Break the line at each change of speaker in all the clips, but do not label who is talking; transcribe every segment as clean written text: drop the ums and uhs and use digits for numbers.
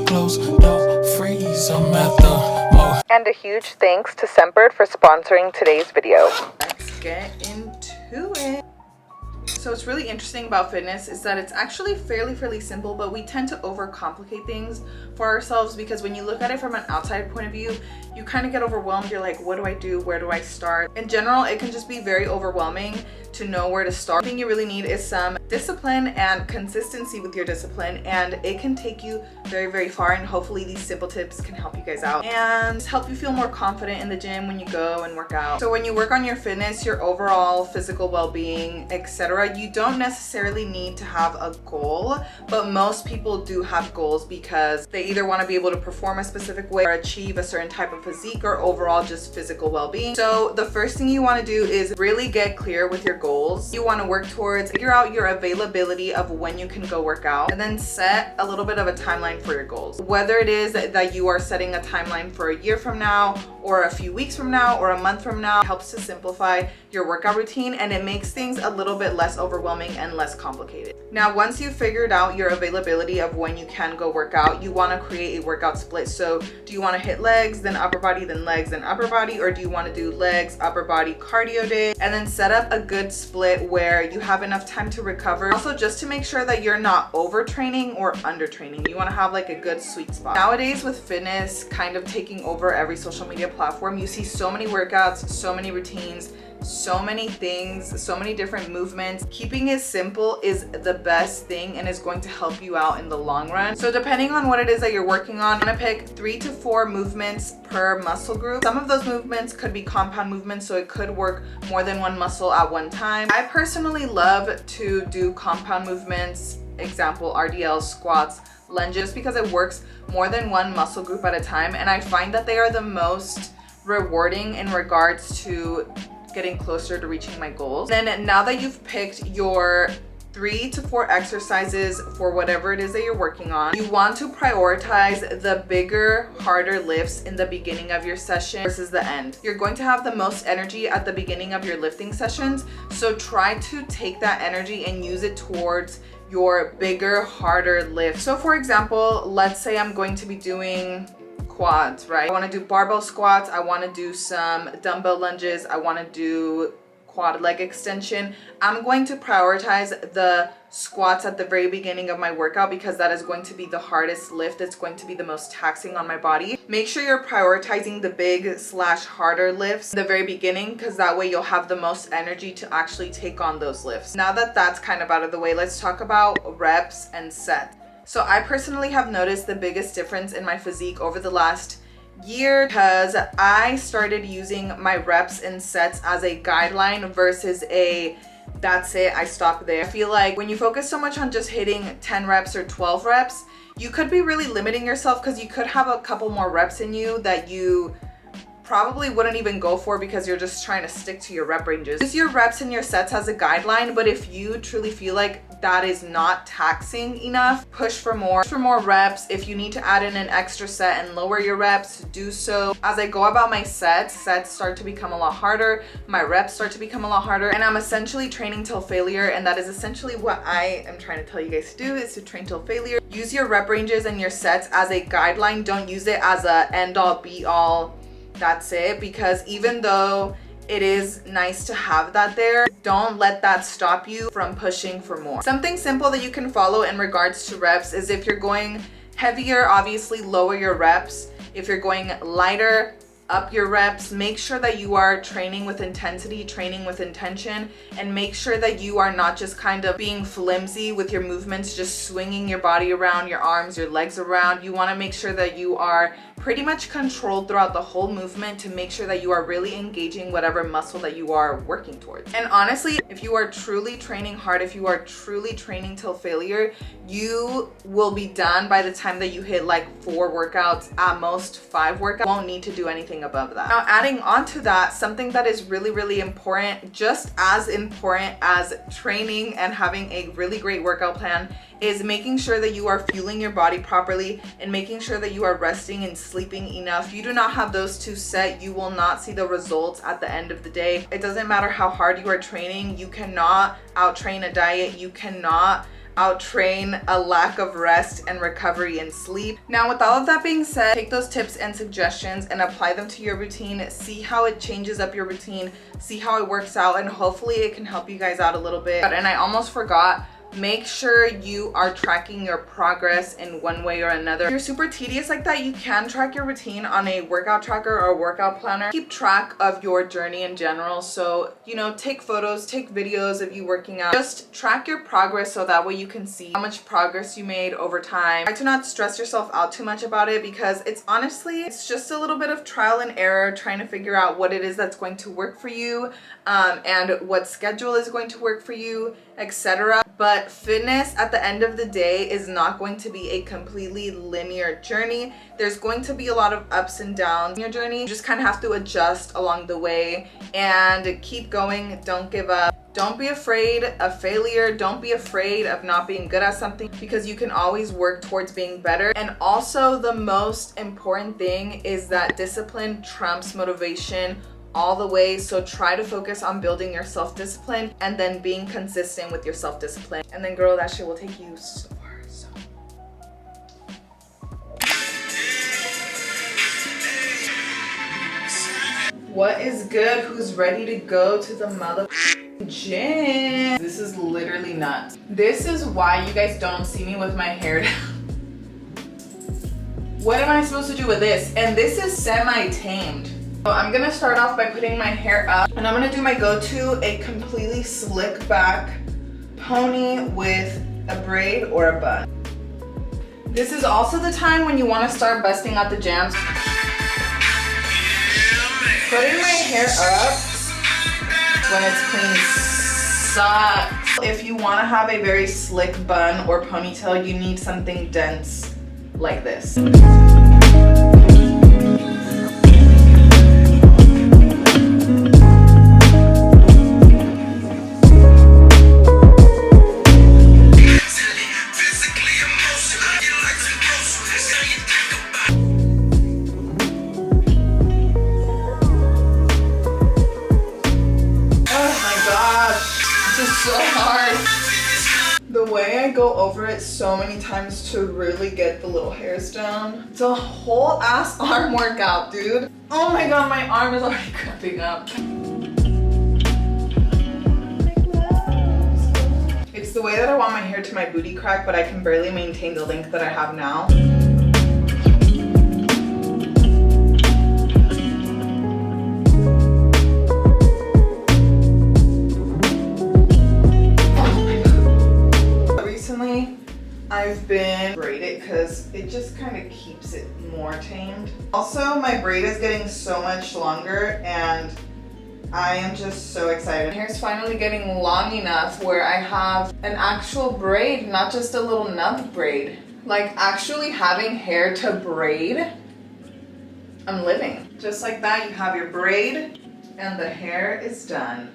close, yo, freeze, I'm at the mall.
And a huge thanks to Sempered for sponsoring today's video.
Let's get into it. So what's really interesting about fitness is that it's actually fairly simple, but we tend to overcomplicate things for ourselves because when you look at it from an outside point of view, you kind of get overwhelmed. You're like, what do I do? Where do I start? In general, it can just be very overwhelming to know where to start. The thing you really need is some discipline and consistency with your discipline, and it can take you very far, and hopefully these simple tips can help you guys out and help you feel more confident in the gym when you go and work out. So when you work on your fitness, your overall physical well-being, etc., you don't necessarily need to have a goal, but most people do have goals because they either want to be able to perform a specific way or achieve a certain type of physique or overall just physical well-being. So the first thing you want to do is really get clear with your goals. You want to work towards, figure out your availability of when you can go work out, and then set a little bit of a timeline for your goals. Whether it is that you are setting a timeline for a year from now or a few weeks from now or a month from now, it helps to simplify your workout routine, and it makes things a little bit less overwhelming and less complicated. Now, once you've figured out your availability of when you can go work out, you want to create a workout split. So do you want to hit legs, then upper body, then legs, then upper body, or do you want to do legs, upper body, cardio day, and then set up a good split where you have enough time to recover? Also, just to make sure that you're not overtraining or undertraining, you want to have like a good sweet spot. Nowadays, with fitness kind of taking over every social media platform, you see so many workouts, so many routines, so many things, so many different movements. Keeping it simple is the best thing and is going to help you out in the long run. So depending on what it is that you're working on, I'm gonna pick 3 to 4 movements per muscle group. Some of those movements could be compound movements, so it could work more than one muscle at one time. I personally love to do compound movements, example RDLs, squats, lunges, because it works more than one muscle group at a time, and I find that they are the most rewarding in regards to getting closer to reaching my goals. Then now that you've picked your 3 to 4 exercises for whatever it is that you're working on, you want to prioritize the bigger, harder lifts in the beginning of your session versus the end. You're going to have the most energy at the beginning of your lifting sessions, so try to take that energy and use it towards your bigger, harder lift. So for example, let's say I'm going to be doing quads, right? I want to do barbell squats, I want to do some dumbbell lunges, I want to do quad leg extension. I'm going to prioritize the squats at the very beginning of my workout because that is going to be the hardest lift. It's going to be the most taxing on my body. Make sure you're prioritizing the big / harder lifts in the very beginning, because that way you'll have the most energy to actually take on those lifts. Now that that's kind of out of the way, let's talk about reps and sets. So I personally have noticed the biggest difference in my physique over the last year because I started using my reps and sets as a guideline versus a that's it, I stop there. I feel like when you focus so much on just hitting 10 reps or 12 reps, you could be really limiting yourself because you could have a couple more reps in you that you probably wouldn't even go for because you're just trying to stick to your rep ranges. Use your reps and your sets as a guideline, but if you truly feel like that is not taxing enough, push for more reps. If you need to add in an extra set and lower your reps, do so. As I go about my sets start to become a lot harder, my reps start to become a lot harder, and I'm essentially training till failure, and that is essentially what I am trying to tell you guys to do, is to train till failure. Use your rep ranges and your sets as a guideline. Don't use it as a end all be all, that's it, because even though it is nice to have that there, don't let that stop you from pushing for more. Something simple that you can follow in regards to reps is if you're going heavier, obviously lower your reps. If you're going lighter, up your reps. Make sure that you are training with intensity, training with intention, and make sure that you are not just kind of being flimsy with your movements, just swinging your body around, your arms, your legs around. You want to make sure that you are pretty much controlled throughout the whole movement to make sure that you are really engaging whatever muscle that you are working towards. And honestly, if you are truly training hard, if you are truly training till failure, you will be done by the time that you hit like 4 workouts, at most 5 workouts. You won't need to do anything above that. Now, adding on to that, something that is really important, just as important as training and having a really great workout plan, is making sure that you are fueling your body properly and making sure that you are resting and sleeping enough. If you do not have those two set, you will not see the results at the end of the day. It doesn't matter how hard you are training. You cannot out-train a diet. You cannot outtrain a lack of rest and recovery and sleep. Now, with all of that being said, take those tips and suggestions and apply them to your routine. See how it changes up your routine, see how it works out, and hopefully it can help you guys out a little bit. And I almost forgot, make sure you are tracking your progress in one way or another. If you're super tedious like that, you can track your routine on a workout tracker or workout planner. Keep track of your journey in general. So, you know, take photos, take videos of you working out. Just track your progress so that way you can see how much progress you made over time. Try to not stress yourself out too much about it, because it's honestly, it's just a little bit of trial and error, trying to figure out what it is that's going to work for you, and what schedule is going to work for you, etc. But fitness at the end of the day is not going to be a completely linear journey. There's going to be a lot of ups and downs in your journey. You just kind of have to adjust along the way and keep going. Don't give up. Don't be afraid of failure. Don't be afraid of not being good at something, because you can always work towards being better. And also, the most important thing is that discipline trumps motivation all the way. So try to focus on building your self-discipline and then being consistent with your self-discipline. And then girl, that shit will take you so far. So what is good? Who's ready to go to the mother gym? This is literally nuts. This is why you guys don't see me with my hair down. What am I supposed to do with this? And this is semi-tamed. So I'm gonna start off by putting my hair up, and I'm gonna do my go-to, a completely slick back pony with a braid or a bun. This is also the time when you wanna start busting out the jams. Putting my hair up when it's clean sucks. If you wanna have a very slick bun or ponytail, you need something dense like this. Go over it so many times to really get the little hairs down. It's a whole ass arm workout, dude. Oh my god, my arm is already cramping up. It's the way that I want my hair to my booty crack, but I can barely maintain the length that I have now. I've been braided because it just kind of keeps it more tamed. Also, my braid is getting so much longer and I am just so excited. My hair's finally getting long enough where I have an actual braid, not just a little nub braid. Like actually having hair to braid, I'm living. Just like that, you have your braid and the hair is done.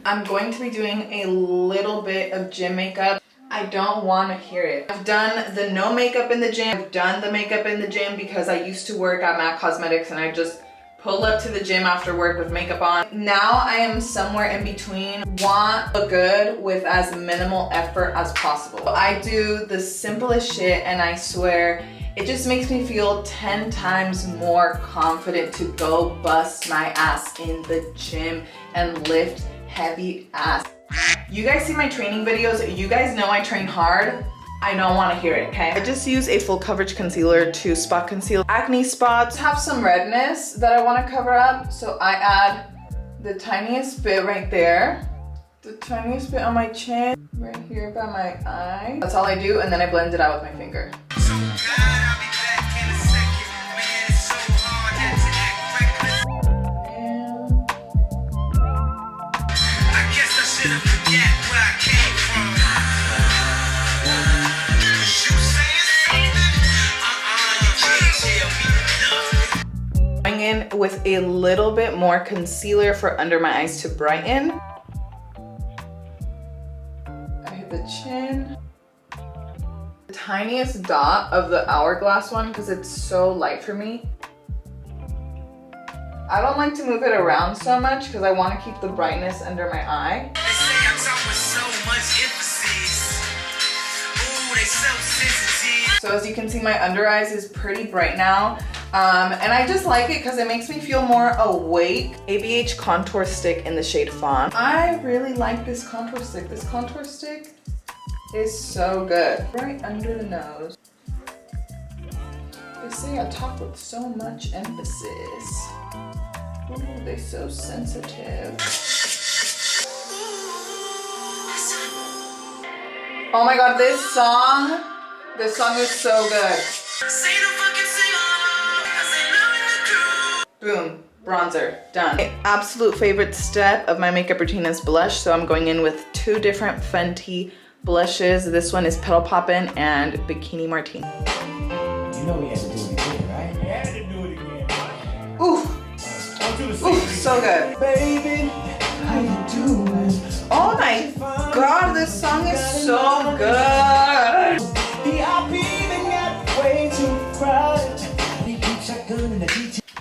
I'm going to be doing a little bit of gym makeup. I don't want to hear it. I've done the no makeup in the gym. I've done the makeup in the gym because I used to work at MAC Cosmetics and I just pull up to the gym after work with makeup on. Now I am somewhere in between. Want to look good with as minimal effort as possible. I do the simplest shit and I swear it just makes me feel 10 times more confident to go bust my ass in the gym and lift heavy ass. You guys see my training videos, you guys know I train hard. I don't want to hear it, okay? I just use a full coverage concealer to spot conceal acne spots. Have some redness that I want to cover up, so I add the tiniest bit right there, the tiniest bit on my chin, right here by my eye. That's all I do, and then I blend it out with my finger. Going in with a little bit more concealer for under my eyes to brighten. I hit the chin. The tiniest dot of the hourglass one because it's so light for me. I don't like to move it around so much because I want to keep the brightness under my eye. They say I talk with so much So as you can see, my under eyes is pretty bright now. And I just like it because it makes me feel more awake. ABH contour stick in the shade Fawn. I really like this contour stick. This contour stick is so good. Right under the nose. They say I talk with so much emphasis. Ooh, they're so sensitive. Oh my god, this song is so good. Boom, bronzer, done. My absolute favorite step of my makeup routine is blush, so I'm going in with two different Fenty blushes. This one is Petal Poppin' and Bikini Martini.
You know we had to do it again, right? We had to do it again.
Ooh, ooh, so good.
Baby, how you doing?
Oh my god, this song is so good.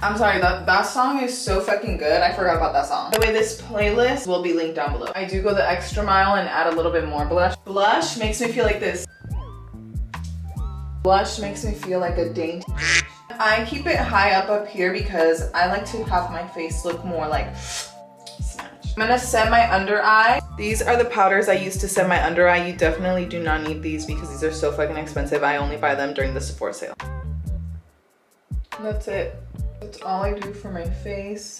I'm sorry, that song is so fucking good. I forgot about that song. By the way, this playlist will be linked down below. I do go the extra mile and add a little bit more blush. Blush makes me feel like this. Blush makes me feel like a dainty. I keep it high up here because I like to have my face look more like snatch. I'm gonna set my under eye. These are the powders I use to set my under eye. You definitely do not need these because these are so fucking expensive. I only buy them during the Sephora sale. That's it. That's all I do for my face.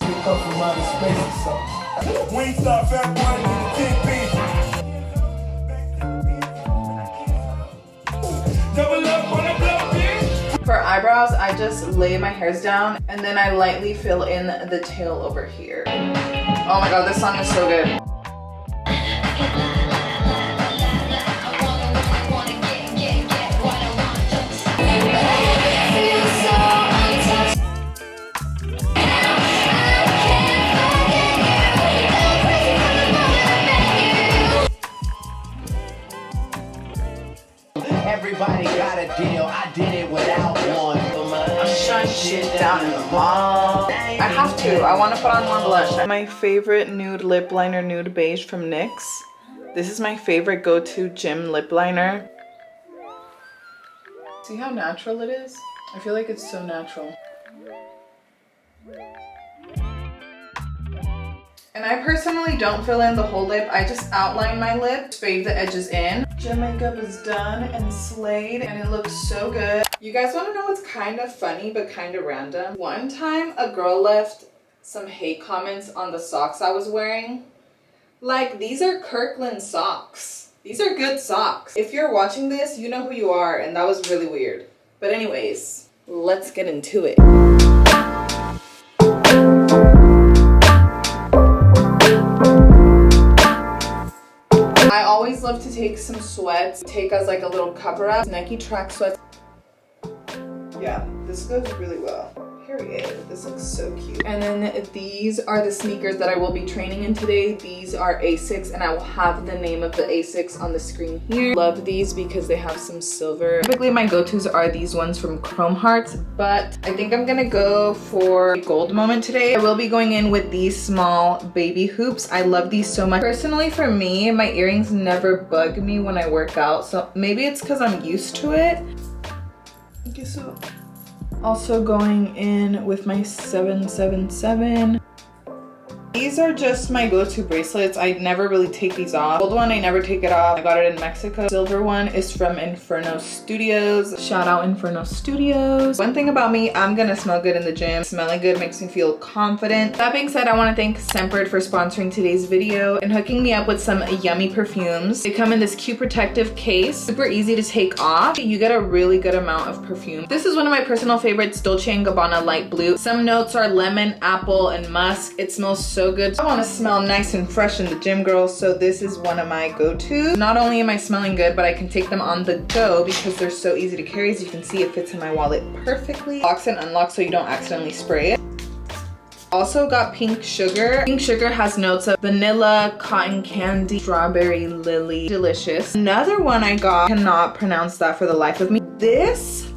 For eyebrows, I just lay my hairs down and then I lightly fill in the tail over here. Oh my god, this song is so good.
Everybody got a deal. I did it without one.
I'm shutting shit down in the mall. I have to. I want to put on more blush. My favorite nude lip liner, Nude Beige from NYX. This is my favorite go-to gym lip liner. See how natural it is? I feel like it's so natural. And I personally don't fill in the whole lip. I just outline my lip, fade the edges in. Gym makeup is done and slayed and it looks so good. You guys want to know what's kind of funny but kind of random? One time a girl left some hate comments on the socks I was wearing. Like, these are Kirkland socks. These are good socks. If you're watching this, you know who you are, and that was really weird. But anyways, let's get into it. I always love to take some sweats, take as like a little cover up. Nike track sweats. Yeah, this goes really well. Period. This looks so cute. And then these are the sneakers that I will be training in today. These are Asics and I will have the name of the Asics on the screen here. Love these because they have some silver. Typically my go-tos are these ones from Chrome Hearts, but I think I'm gonna go for a gold moment today. I will be going in with these small baby hoops. I love these so much. Personally for me, my earrings never bug me when I work out, so maybe it's because I'm used to it. Okay, so also going in with my 777. These are just my go-to bracelets. I never really take these off. Gold one, I never take it off. I got it in Mexico. Silver one is from Inferno Studios. Shout out Inferno Studios. One thing about me, I'm gonna smell good in the gym. Smelling good makes me feel confident. That being said, I wanna thank Sempered for sponsoring today's video and hooking me up with some yummy perfumes. They come in this cute protective case. Super easy to take off. You get a really good amount of perfume. This is one of my personal favorites, Dolce & Gabbana Light Blue. Some notes are lemon, apple, and musk. It smells so good. I want to smell nice and fresh in the gym, girls, so this is one of my go-tos. Not only am I smelling good, but I can take them on the go because they're so easy to carry. As you can see, it fits in my wallet perfectly. Locks and unlocks so you don't accidentally spray it. Also got Pink Sugar. Pink Sugar has notes of vanilla, cotton candy, strawberry lily. Delicious. Another one I got, cannot pronounce that for the life of me. This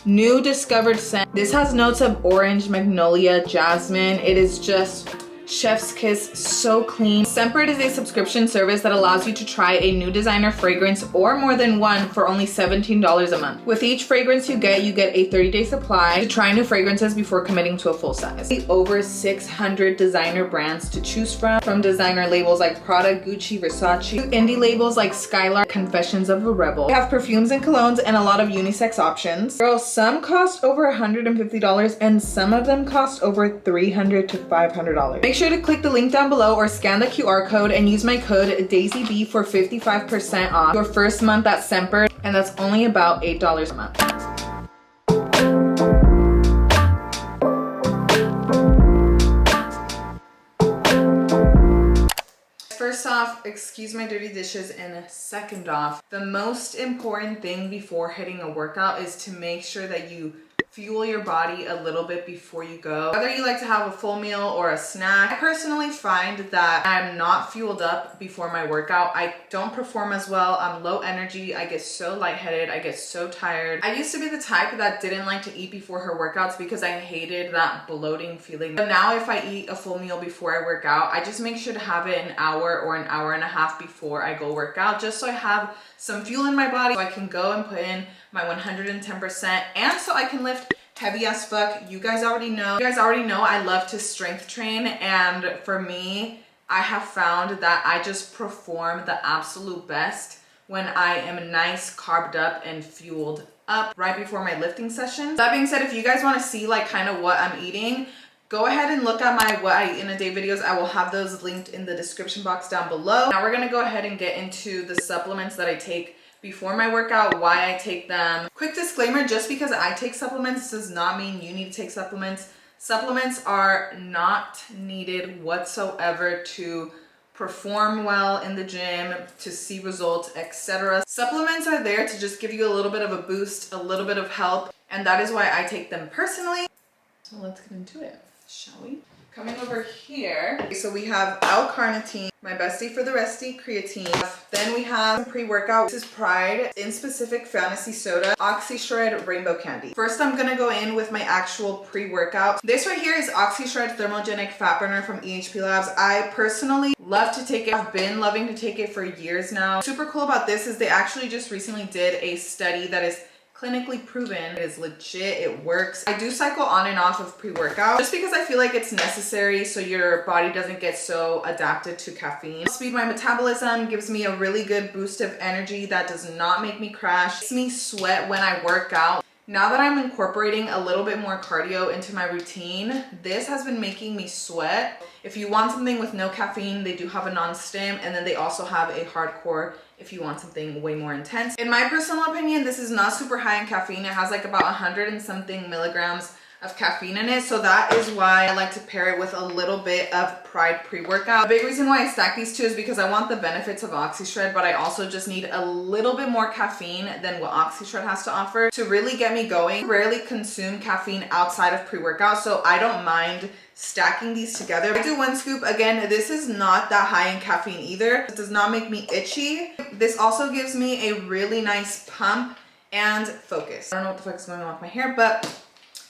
new discovered scent. This has notes of orange, magnolia, jasmine. It is just Chef's kiss, so clean. Scentbird is a subscription service that allows you to try a new designer fragrance or more than one for only $17 a month. With each fragrance you get a 30-day supply to try new fragrances before committing to a full size. Over 600 designer brands to choose from designer labels like Prada, Gucci, Versace, to indie labels like Skylark, Confessions of a Rebel. They have perfumes and colognes and a lot of unisex options. Girl, some cost over $150 and some of them cost over $300 to $500. Make sure to click the link down below or scan the QR code and use my code DAISYB for 55% off your first month at Scentbird, and that's only about $8 a month. First off, excuse my dirty dishes, and second off, the most important thing before hitting a workout is to make sure that you fuel your body a little bit before you go. Whether you like to have a full meal or a snack, I personally find that I'm not fueled up before my workout. I don't perform as well. I'm low energy. I get so lightheaded. I get so tired. I used to be the type that didn't like to eat before her workouts because I hated that bloating feeling. But now if I eat a full meal before I work out, I just make sure to have it an hour or an hour and a half before I go work out, just so I have some fuel in my body so I can go and put in my 110% and so I can lift heavy as fuck. You guys already know I love to strength train, and for me, I have found that I just perform the absolute best when I am nice, carbed up and fueled up right before my lifting session. That being said, if you guys want to see like kind of what I'm eating, go ahead and look at my what I eat in a day videos. I will have those linked in the description box down below. Now we're gonna go ahead and get into the supplements that I take before my workout, why I take them. Quick disclaimer, just because I take supplements does not mean you need to take supplements. Supplements are not needed whatsoever to perform well in the gym, to see results, etc. Supplements are there to just give you a little bit of a boost, a little bit of help, and that is why I take them personally. So let's get into it, shall we? Coming over here, so we have L-carnitine, my bestie for the resty, creatine. Then we have pre-workout. This is Pride in Specific Fantasy Soda, OxyShred Rainbow Candy. First, I'm gonna go in with my actual pre-workout. This right here is OxyShred Thermogenic Fat Burner from EHP Labs. I personally love to take it. I've been loving to take it for years now. Super cool about this is they actually just recently did a study that is clinically proven. It is legit, it works. I do cycle on and off of pre-workout just because I feel like it's necessary so your body doesn't get so adapted to caffeine. Speed my metabolism, gives me a really good boost of energy that does not make me crash, makes me sweat when I work out. Now that I'm incorporating a little bit more cardio into my routine, this has been making me sweat. If you want something with no caffeine, they do have a non-stim, and then they also have a hardcore if you want something way more intense. In my personal opinion, this is not super high in caffeine. It has like about 100 and something milligrams of caffeine in it, so that is why I like to pair it with a little bit of Pride pre-workout. A big reason why I stack these two is because I want the benefits of OxyShred, but I also just need a little bit more caffeine than what OxyShred has to offer to really get me going. I rarely consume caffeine outside of pre-workout, so I don't mind stacking these together. I do one scoop. Again, this is not that high in caffeine either. It does not make me itchy. This also gives me a really nice pump and focus. I don't know what the fuck is going on with my hair, but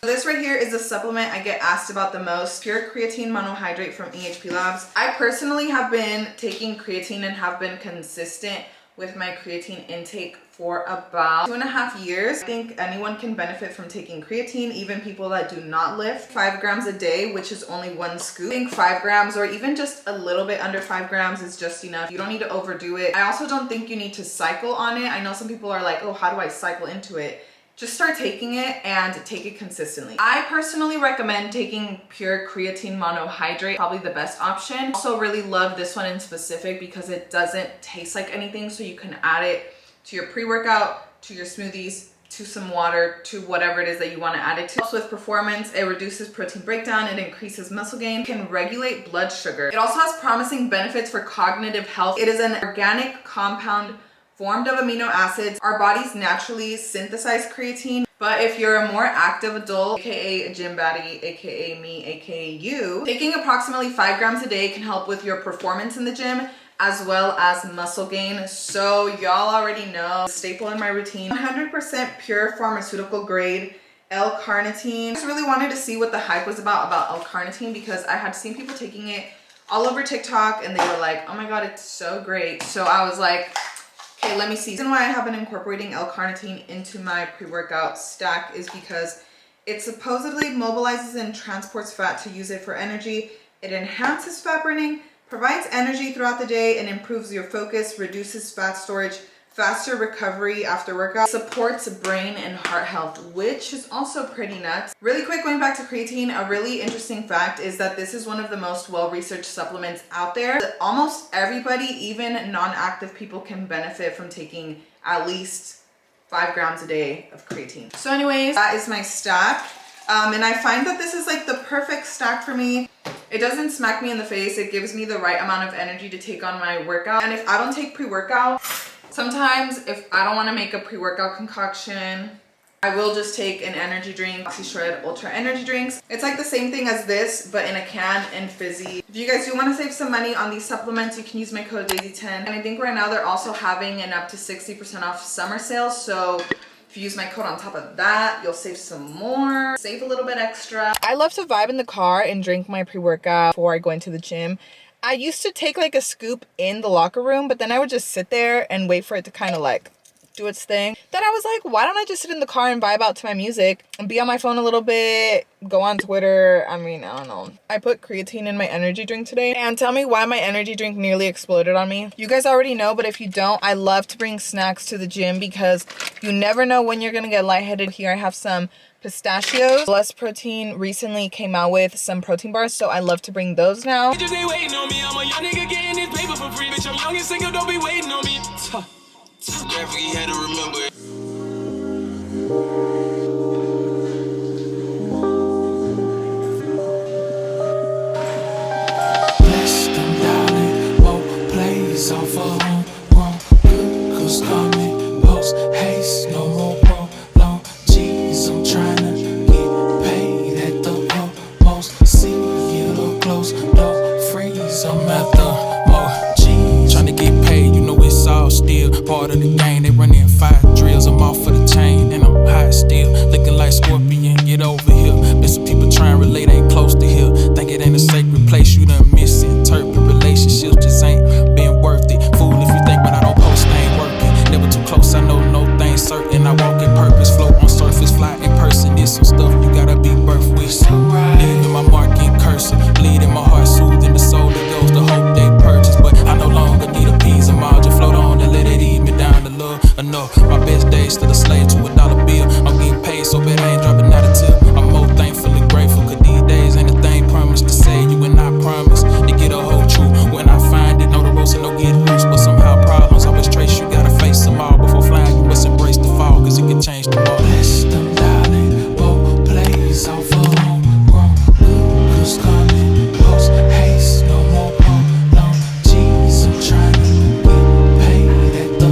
this right here is the supplement I get asked about the most. Pure Creatine Monohydrate from EHP Labs. I personally have been taking creatine and have been consistent with my creatine intake for about 2.5 years. I think anyone can benefit from taking creatine, even people that do not lift. 5 grams a day, which is only 1 scoop. I think 5 grams or even just a little bit under 5 grams is just enough. You don't need to overdo it. I also don't think you need to cycle on it. I know some people are like, oh, how do I cycle into it? Just start taking it and take it consistently. I personally recommend taking Pure Creatine Monohydrate, probably the best option. Also really love this one in specific because it doesn't taste like anything, so you can add it to your pre-workout, to your smoothies, to some water, to whatever it is that you want to add it to. Helps with performance, it reduces protein breakdown, it increases muscle gain, it can regulate blood sugar. It also has promising benefits for cognitive health. It is an organic compound formed of amino acids. Our bodies naturally synthesize creatine, but if you're a more active adult, aka a gym baddie, aka me, aka you, taking approximately 5 grams a day can help with your performance in the gym as well as muscle gain. So y'all already know, staple in my routine, 100% pure pharmaceutical grade L-carnitine. I just really wanted to see what the hype was about L-carnitine because I had seen people taking it all over TikTok, and they were like, oh my god, it's so great. So I was like, okay, let me see. The reason why I have been incorporating L-carnitine into my pre-workout stack is because it supposedly mobilizes and transports fat to use it for energy. It enhances fat burning, provides energy throughout the day, and improves your focus, reduces fat storage, faster recovery after workout, supports brain and heart health, which is also pretty nuts. Really quick, going back to creatine, a really interesting fact is that this is one of the most well-researched supplements out there. Almost everybody, even non-active people, can benefit from taking at least 5 grams a day of creatine. So anyways, that is my stack. And I find that this is like the perfect stack for me. It doesn't smack me in the face. It gives me the right amount of energy to take on my workout. And if I don't take pre-workout, sometimes if I don't want to make a pre-workout concoction, I will just take an energy drink, OxyShred Ultra Energy Drinks. It's like the same thing as this, but in a can and fizzy. If you guys do want to save some money on these supplements, you can use my code DAISY10. And I think right now they're also having an up to 60% off summer sale. So if you use my code on top of that, you'll save some more, save a little bit extra. I love to vibe in the car and drink my pre-workout before I go into the gym. I used to take like a scoop in the locker room, but then I would just sit there and wait for it to kind of like do its thing. Then I was like, why don't I just sit in the car and vibe out to my music and be on my phone a little bit, go on Twitter. I mean, I don't know. I put creatine in my energy drink today, and tell me why my energy drink nearly exploded on me. You guys already know, but if you don't, I love to bring snacks to the gym because you never know when you're gonna get lightheaded. Here I have some pistachios. Less Protein recently came out with some protein bars, so I love to bring those now.
Just ain't waiting on me. I'm a young nigga getting this paper for free. Bitch, I'm young and single, don't be waiting on me. Never you had to remember it. Bless them, darling. Whoa, plays off a homegrown. Good cause coming. Post haste, no more prolong. Jeez, I'm trying to get paid at the most. See it up close, don't freeze. I'm at the most. Jeez, trying to get paid, you know it's all still part of the game. They running 5 drills, I'm off for the chain, and I'm hot still, looking like Scorpion. Get over here. Been some people trying to relate, ain't close to here. Think it ain't a sacred place, you done misinterpret relationships, just ain't been worth it. Fool if you think when I don't post, I ain't working. Never too close, I know no thing certain. I walk in purpose, float on surface, fly in person. It's some stuff you gotta be birthed with. Leaving my mark in cursive, bleeding my heart, soothing the soul that goes to hope they purchase. But I no longer need a piece of margin, float on and let it eat me down to love enough. My best days still a slave to a dollar bill. I'm getting paid so bad I ain't dropping out a tip. I'm more thankful and grateful, cause these days ain't a thing promised to say you and I promise to get a whole truth. When I find it, no the ropes and no get loose, but somehow problems always trace you. Gotta face them all before flying, you must embrace the fall, cause it can change tomorrow. Bless them, darling, both plays off a homegrown. Good cause coming, post haste, no more prolong. Jeez, I'm trying to get paid at the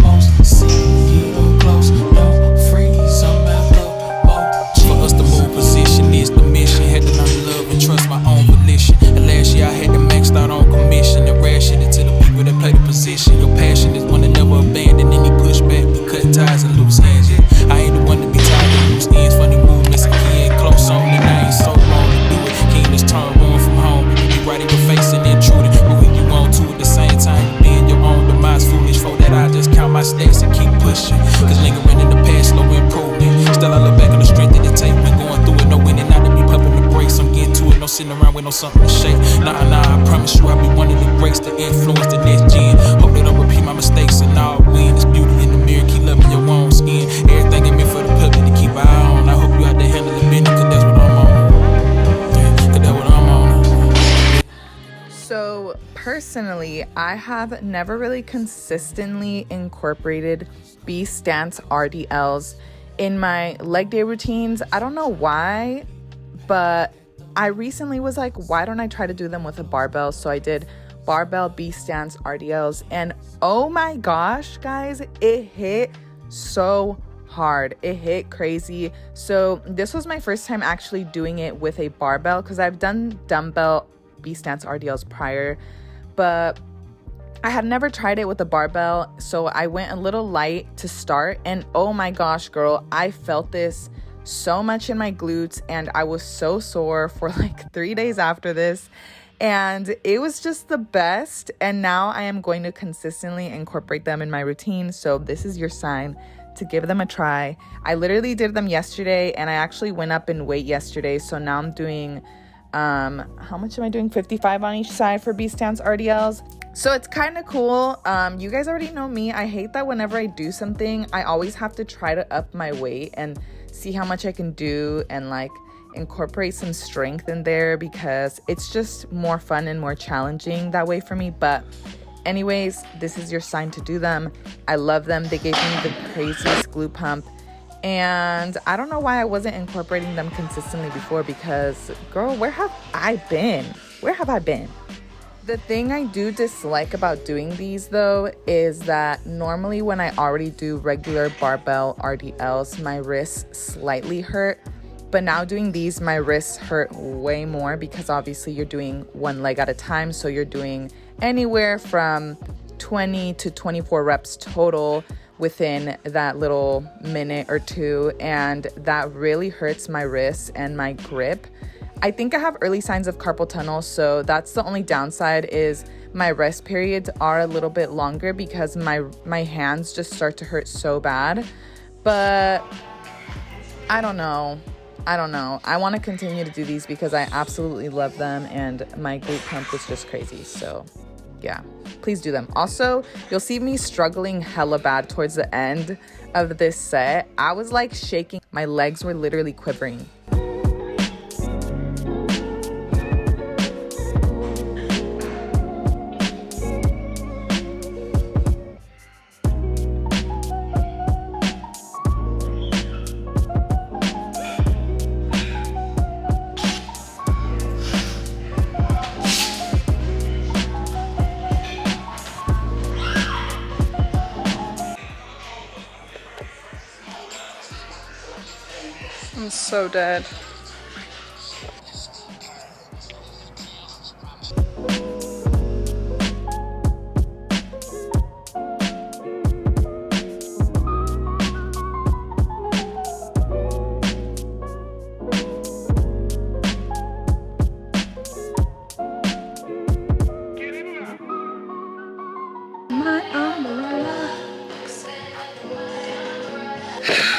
most. See it up close, don't freeze, I'm at the most. For us to move position is the mission. Had to learn to love and trust my own volition. And last year I had to max out on commission and ration it to the people that play the position. Your passion is one that never abandon any pushback. We cut ties and loose ends. Yeah, I ain't the one to be tied to loose ends. Funny movements, key and close on, and I ain't so wrong to do it. Keen this turn one from home. You be right in your face and intruding. But who you want to at the same time, you be in your own demise. Foolish for that, I just count my steps and keep pushing. Cause lingering in the past, slow improvement. Still I look back on the strength that it take. Been going through it, no winning, not to be pumping the brakes. I'm getting to it, no sitting around with no something to shake. Nah, I promise you I'll be one of the greats to influence the next gen. Hope they don't repeat my mistakes and all win. It's beauty in the mirror, keep loving your own skin. Everything in me for the public to keep an eye on. I hope you out there handling business, cause that's what I'm on. Yeah, cause that's what I'm on.
So personally, I have never really consistently incorporated B stance RDLs in my leg day routines. I don't know why, but I recently was like, why don't I try to do them with a barbell? So I did barbell B stance RDLs, and oh my gosh, guys, it hit so hard. It hit crazy. So this was my first time actually doing it with a barbell, because I've done dumbbell B stance RDLs prior, but I had never tried it with a barbell. So I went a little light to start, and oh my gosh, girl, I felt this so much in my glutes, and I was so sore for like 3 days after this. And it was just the best. And now I am going to consistently incorporate them in my routine. So this is your sign to give them a try. I literally did them yesterday, and I actually went up in weight yesterday. So now I'm doing, how much am I doing? 55 on each side for B stance RDLs. So it's kind of cool. You guys already know me. I hate that whenever I do something, I always have to try to up my weight and see how much I can do and like incorporate some strength in there, because it's just more fun and more challenging that way for me. But anyways, this is your sign to do them. I love them. They gave me the craziest glute pump, and I don't know why I wasn't incorporating them consistently before, because girl, where have I been? The thing I do dislike about doing these though is that normally when I already do regular barbell RDLs, my wrists slightly hurt. But now doing these, my wrists hurt way more, because obviously you're doing one leg at a time. So you're doing anywhere from 20 to 24 reps total within that little minute or two. And that really hurts my wrists and my grip. I think I have early signs of carpal tunnel. So that's the only downside, is my rest periods are a little bit longer because my hands just start to hurt so bad. But I don't know. I want to continue to do these because I absolutely love them, and my glute pump was just crazy. So yeah, please do them. Also, you'll see me struggling hella bad towards the end of this set. I was like shaking. My legs were literally quivering. I'm so dead.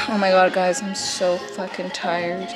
Oh my god, guys, I'm so fucking tired.